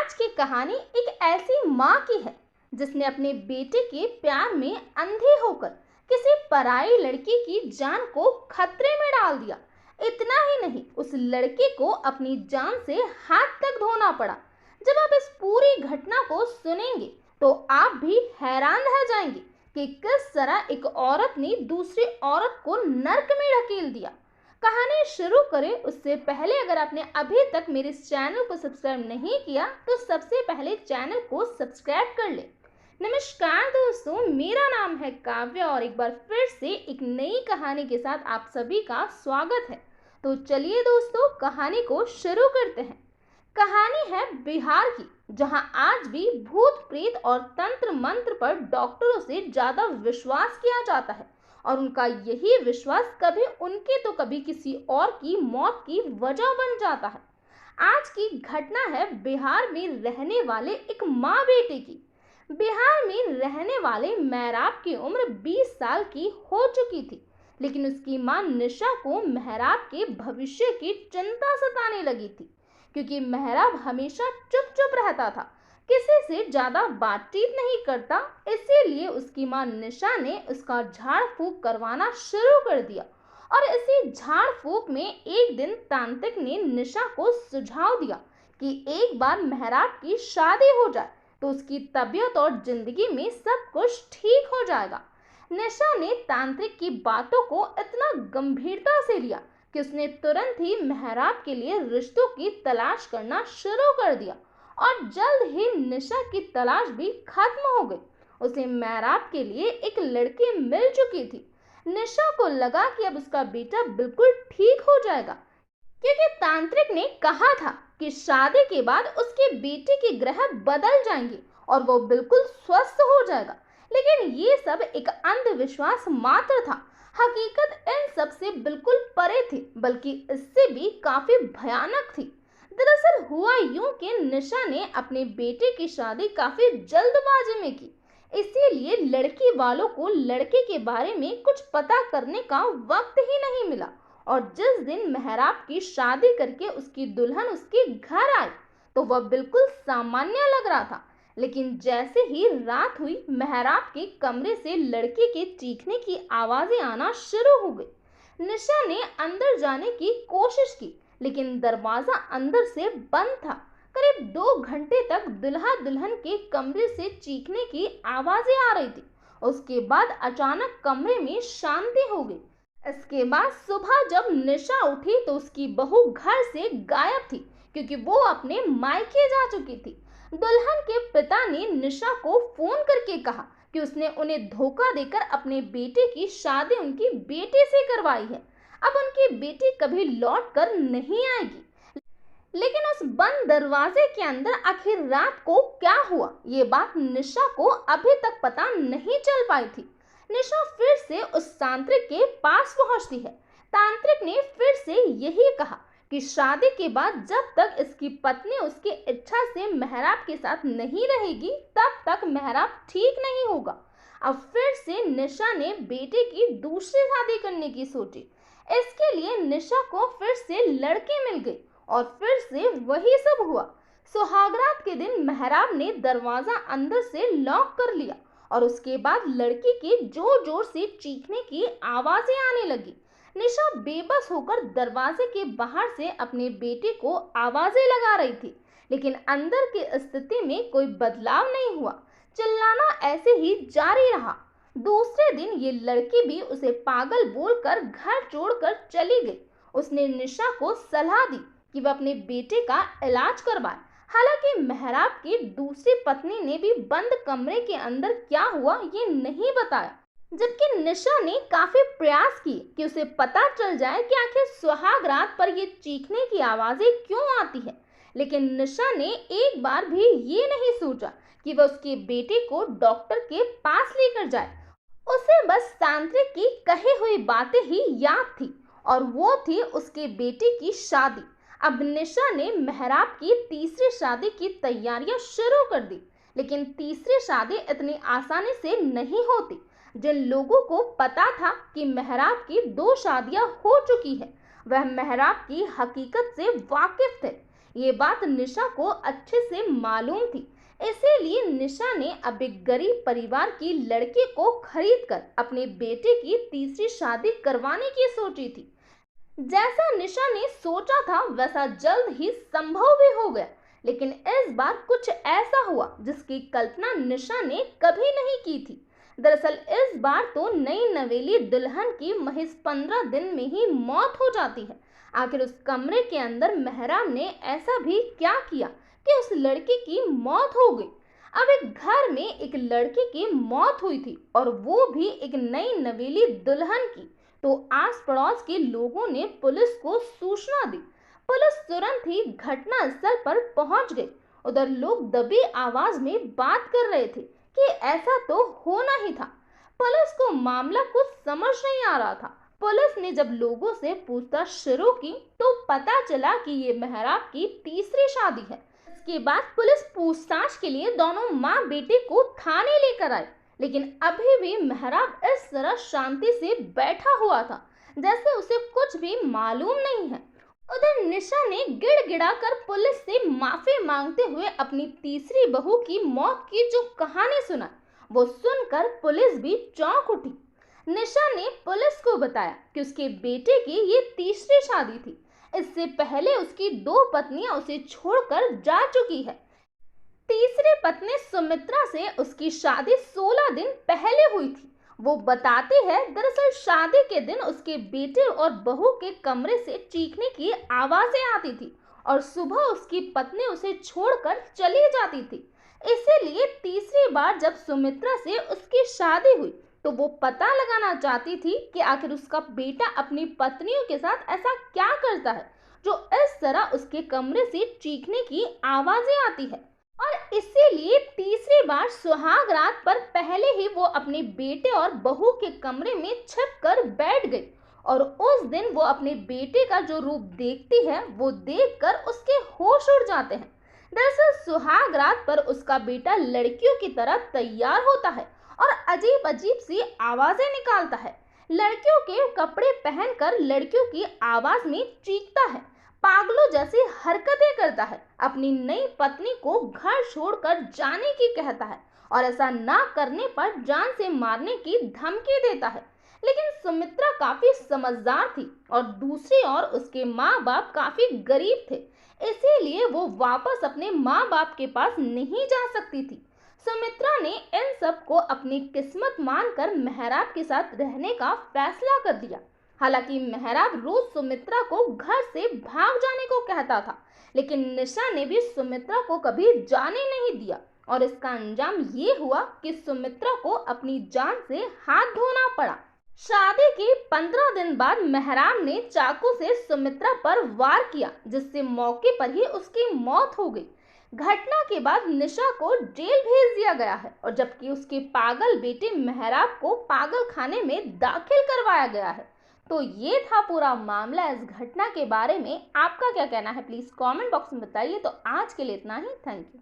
आज की कहानी एक ऐसी माँ की है जिसने अपने बेटे के प्यार में अंधे होकर किसी पराई लड़की की जान को खतरे में डाल दिया। इतना ही नहीं, उस लड़के को अपनी जान से हाथ तक धोना पड़ा। जब आप इस पूरी घटना को सुनेंगे तो आप भी हैरान रह जाएंगे कि किस तरह एक औरत ने दूसरी औरत को नर्क में ढकेल दिया। कहानी शुरू करें उससे पहले अगर आपने अभी तक मेरे इस चैनल को सब्सक्राइब नहीं किया तो सबसे पहले चैनल को सब्सक्राइब कर ले। नमस्कार दोस्तों, मेरा नाम है काव्या और एक बार फिर से एक नई कहानी के साथ आप सभी का स्वागत है। तो चलिए दोस्तों, कहानी को शुरू करते हैं। कहानी है बिहार की, जहां आज भी भूत प्रेत और तंत्र मंत्र पर डॉक्टरों से ज्यादा विश्वास किया जाता है और उनका यही विश्वास कभी उनके तो कभी किसी और की मौत की वजह बन जाता है। आज की घटना है बिहार में रहने वाले एक माँ बेटे की। बिहार में रहने वाले मेहराब की उम्र 20 साल की हो चुकी थी, लेकिन उसकी माँ निशा को मेहराब के भविष्य की चिंता सताने लगी थी, क्योंकि मेहराब हमेशा चुप चुप रहता था, किसी से ज्यादा बातचीत नहीं करता। इसीलिए उसकी मां निशा ने उसका झाड़ फूक करवाना शुरू कर दिया और इसी झाड़ फूक में एक दिन तांत्रिक ने निशा को सुझाव दिया कि एक बार मेहराब की शादी हो जाए तो उसकी तबीयत और जिंदगी में सब कुछ ठीक हो जाएगा। निशा ने तांत्रिक की बातों को इतना गंभीरता से लिया कि उसने तुरंत ही मेहराब के लिए रिश्तों की तलाश करना शुरू कर दिया और जल्द ही निशा की तलाश भी खत्म हो गई। उसे मेहराब के लिए एक लड़की मिल चुकी थी। निशा को लगा कि अब उसका बेटा बिल्कुल ठीक हो जाएगा, क्योंकि तांत्रिक ने कहा था कि शादी के बाद उसके बेटे के ग्रह बदल जाएंगे और वो बिल्कुल स्वस्थ हो जाएगा। लेकिन ये सब एक अंधविश्वास मात्र था। हकीकत इन सब से बिल्कुल परे थी, बल्कि इससे भी काफी भयानक थी। दरअसल हुआ यूं कि निशा ने अपने बेटे की शादी काफी जल्दबाजी में की, इसीलिए लड़की वालों को लड़के के बारे में कुछ पता करने का वक्त ही नहीं मिला। और जिस दिन मेहराब की शादी करके उसकी दुल्हन उसके घर आई तो वह बिल्कुल सामान्य लग रहा था, लेकिन जैसे ही रात हुई मेहराब के कमरे से लड़के के चीखने की आवाजें आना शुरू हो गई। निशा ने अंदर जाने की कोशिश की, लेकिन दरवाजा अंदर से बंद था। करीब 2 घंटे तक दुल्हा दुल्हन के कमरे से चीखने की आवाजें आ रही थी। उसके बाद अचानक कमरे में शांति हो गई। इसके बाद सुबह जब निशा उठी तो उसकी बहू घर से गायब थी, क्योंकि वो अपने मायके जा चुकी थी। दुल्हन के पिता ने निशा को फोन करके कहा कि उसने उन्हें धोखा देकर अपने बेटे की शादी उनकी बेटे से करवाई है। अब उनकी बेटी कभी लौट कर नहीं आएगी। लेकिन उस बंद दरवाजे के अंदर आखिर रात को क्या हुआ, ये बात निशा को अभी तक पता नहीं चल पाई थी। निशा फिर से उस तांत्रिक के पास पहुंचती है। तांत्रिक ने फिर से यही कहा कि शादी के बाद जब तक इसकी पत्नी उसकी इच्छा से मेहराब के साथ नहीं रहेगी तब तक मेहराब ठीक नहीं होगा। अब फिर से निशा ने बेटे की दूसरी शादी करने की सोची। इसके लिए निशा को फिर से लड़की मिल गई और फिर से वही सब हुआ। सुहागरात के दिन मेहराब ने दरवाजा अंदर से लॉक कर लिया और उसके बाद लड़की के जोर जोर से चीखने की आवाजें आने लगी। निशा बेबस होकर दरवाजे के बाहर से अपने बेटे को आवाजें लगा रही थी, लेकिन अंदर की स्थिति में कोई बदलाव नहीं हुआ। चिल्लाना ऐसे ही जारी रहा। दूसरे दिन ये लड़की भी उसे पागल बोलकर घर छोड़कर चली गई। उसने निशा को सलाह दी कि वह अपने बेटे का इलाज करवाए। हालांकि मेहराब की दूसरी पत्नी ने भी बंद कमरे के अंदर क्या हुआ ये नहीं बताया, जबकि निशा ने काफी प्रयास किए कि उसे पता चल जाए कि आखिर सुहाग रात पर ये चीखने की आवाजें क्यों आती है। लेकिन निशा ने एक बार भी ये नहीं सोचा कि वह उसके बेटे को डॉक्टर के पास लेकर जाए। उसे बस तांत्रिक की कही हुई बातें ही याद थी और वो थी उसके बेटे की शादी। अब निशा ने मेहराब की तीसरी शादी की तैयारियां शुरू कर दी, लेकिन तीसरी शादी इतनी आसानी से नहीं होती। जिन लोगों को पता था कि मेहराब की 2 शादियां हो चुकी है, वह मेहराब की हकीकत से वाकिफ थे। ये बात निशा को अच्छे से मालूम थी। इसीलिए निशा ने अब एक गरीब परिवार की लड़की को खरीद कर अपने बेटे की तीसरी शादी करवाने की सोची थी। जैसा निशा ने सोचा था वैसा जल्द ही संभव भी हो गया। लेकिन इस बार कुछ ऐसा हुआ जिसकी कल्पना निशा ने कभी नहीं की थी। दरअसल इस बार तो नई नवेली दुल्हन की महज 15 दिन में ही मौत हो जाती है। आखिर उस कमरे के अंदर मेहराब ने ऐसा भी क्या किया कि उस लड़की की मौत हो गई। अब एक घर में एक लड़की की मौत हुई थी और वो भी एक नई नवेली दुल्हन की। तो आस पड़ोस के लोगों ने पुलिस को सूचना दी। पुलिस तुरंत ही घटना स्थल पर पहुंच गई। उधर लोग दबी आवाज में बात कर रहे थे कि ऐसा तो होना ही था। पुलिस को मामला कुछ समझ नहीं आ रहा था। पुलिस ने जब लोगों से पूछताछ शुरू की तो पता चला कि ये मेहराब की तीसरी शादी है। इसके बाद पुलिस पूछताछ के लिए दोनों माँ बेटे को थाने लेकर आई। लेकिन अभी भी मेहराब इस तरह शांति से बैठा हुआ था जैसे उसे कुछ भी मालूम नहीं है। उधर निशा ने गिड़गिड़ा कर पुलिस से माफी मांगते हुए अपनी तीसरी बहू की मौत की जो कहानी सुना वो सुनकर पुलिस भी चौंक उठी। निशा ने पुलिस को बताया कि उसके बेटे की ये तीसरी शादी थी। इससे पहले उसकी 2 पत्नियां उसे छोड़कर जा चुकी है। तीसरी पत्नी सुमित्रा से उसकी शादी 16 दिन पहले हुई थी। वो बताती है दरअसल शादी के दिन उसके बेटे और बहू के कमरे से चीखने की आवाजें आती थी और सुबह उसकी पत्नी उसे छोड़कर चली जाती थी। इसीलिए तीसरी बार जब सुमित्रा से उसकी शादी हुई तो वो पता लगाना चाहती थी कि आखिर उसका बेटा अपनी पत्नियों के साथ ऐसा क्या करता है जो इस तरह उसके कमरे से चीखने की आवाजें आती है। और इसीलिए तीसरी बार सुहाग रात पर पहले ही वो अपने बेटे और बहू के कमरे में छिप कर बैठ गई और उस दिन वो अपने बेटे का जो रूप देखती है वो देखकर उसके होश उड़ जाते हैं। दरअसल सुहाग रात पर उसका बेटा लड़कियों की तरह तैयार होता है और अजीब अजीब सी आवाजें निकालता है। लड़कियों के कपड़े पहनकर लड़कियों की आवाज में चीखता है, पागलों जैसी हरकतें करता है, अपनी नई पत्नी को घर छोड़कर जाने की कहता है और ऐसा ना करने पर जान से मारने की धमकी देता है। लेकिन सुमित्रा काफी समझदार थी और दूसरी ओर उसके माँ बाप काफी गरीब थे। इसीलिए वो वापस अपने माँ बाप के पास नहीं जा सकती थी। सुमित्रा ने इन सब को अपनी किस्मत मानकर मेहराब के साथ रहने का फैसला कर दिया। हालांकि मेहराब रोज सुमित्रा को घर से भाग जाने को कहता था, लेकिन निशा ने भी सुमित्रा को कभी जाने नहीं दिया और इसका अंजाम ये हुआ कि सुमित्रा को अपनी जान से हाथ धोना पड़ा। शादी के 15 दिन बाद मेहराब ने चाकू से सुमित्रा पर वार किया जिससे मौके पर ही उसकी मौत हो गई। घटना के बाद निशा को जेल भेज दिया गया है और जबकि उसके पागल बेटे मेहराब को पागल खाने में दाखिल करवाया गया है। तो ये था पूरा मामला। इस घटना के बारे में आपका क्या कहना है प्लीज कमेंट बॉक्स में बताइए। तो आज के लिए इतना ही। Thank you.